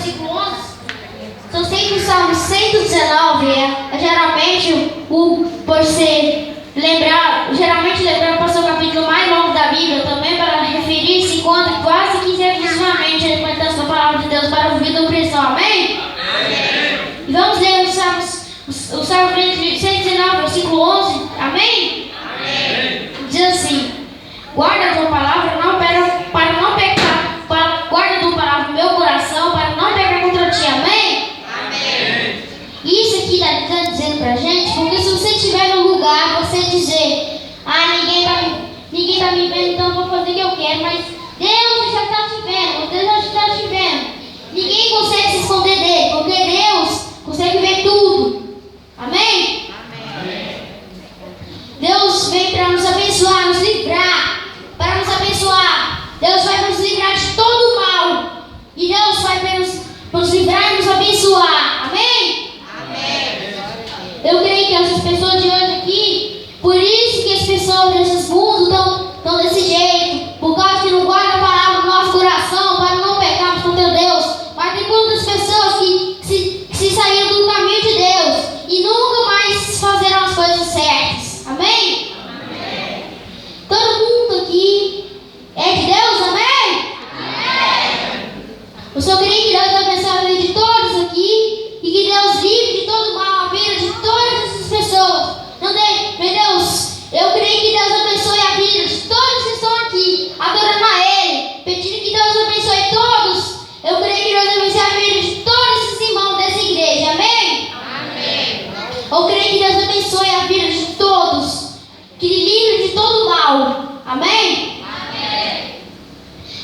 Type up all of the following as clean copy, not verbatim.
versículo 11. Só sei que o Salmo 119 geralmente, por ser geralmente lembrar para ser o capítulo mais longo da Bíblia, também para referir-se encontra quase que exclusivamente a importância da palavra de Deus para a vida do cristão. Amém? Amém. E vamos ler o Salmo 119, versículo 11. Amém? Amém. Diz assim: guarda a tua palavra para não pecar, guarda a tua palavra no meu coração para não pecar contra ti. Amém? Amém. Isso aqui está dizendo pra gente, porque se você estiver no lugar, você dizer: ninguém tá me vendo, então eu vou fazer o que eu quero, mas Deus já está te vendo, Deus já está te vendo. Ninguém consegue se esconder dele, porque Deus consegue ver tudo. Amém? Amém. Deus vem para nos abençoar, nos livrar, para nos abençoar. Deus vai nos livrar de todo o mal. E Deus vai nos livrar e nos abençoar. Amém? Amém. Eu creio que essas pessoas de hoje aqui, por isso que as pessoas desses mundos estão desse jeito, por causa que não guardam a palavra no nosso coração, para não pecarmos contra Deus. Mas tem muitas pessoas que se saíram do caminho de Deus e nunca mais fizeram as coisas certas. Amém? Amém. Todo mundo aqui é de Deus, amém? Amém. Eu só creio que Deus vai abençoar a vida de todos aqui e que Deus livre de todo mal a vida de todas essas pessoas. Não tem, meu Deus, eu creio que Deus abençoe a vida de todos que estão aqui, adorando a Ele, pedindo que Deus abençoe todos. Eu creio que Deus abençoe a vida de todos esses irmãos dessa igreja, amém? Amém. Eu creio que Deus abençoe a vida de todos, que livre de todo mal, amém? Amém.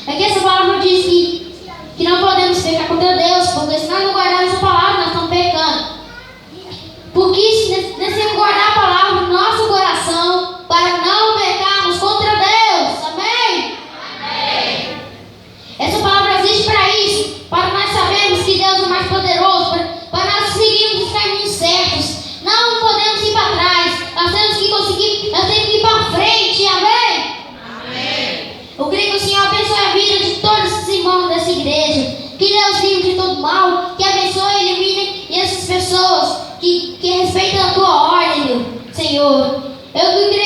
Aqui essa palavra diz que não podemos pecar contra Deus, porque se nós não guardarmos a palavra, nós estamos pecando. Porque se necessitamos guardar a palavra no nosso coração, para não pecarmos contra Deus, amém? Amém. Essa palavra existe para isso, para nós sabermos que Deus é mais poderoso, para nós seguirmos os caminhos certos. Não podemos ir para trás, nós temos que ir para frente, amém? Amém. Eu creio que o Senhor abençoe a vida de todos esses irmãos dessa igreja, que Deus livre de todo mal, que abençoe e elimine essas pessoas que respeitam a tua ordem, meu Senhor. Eu creio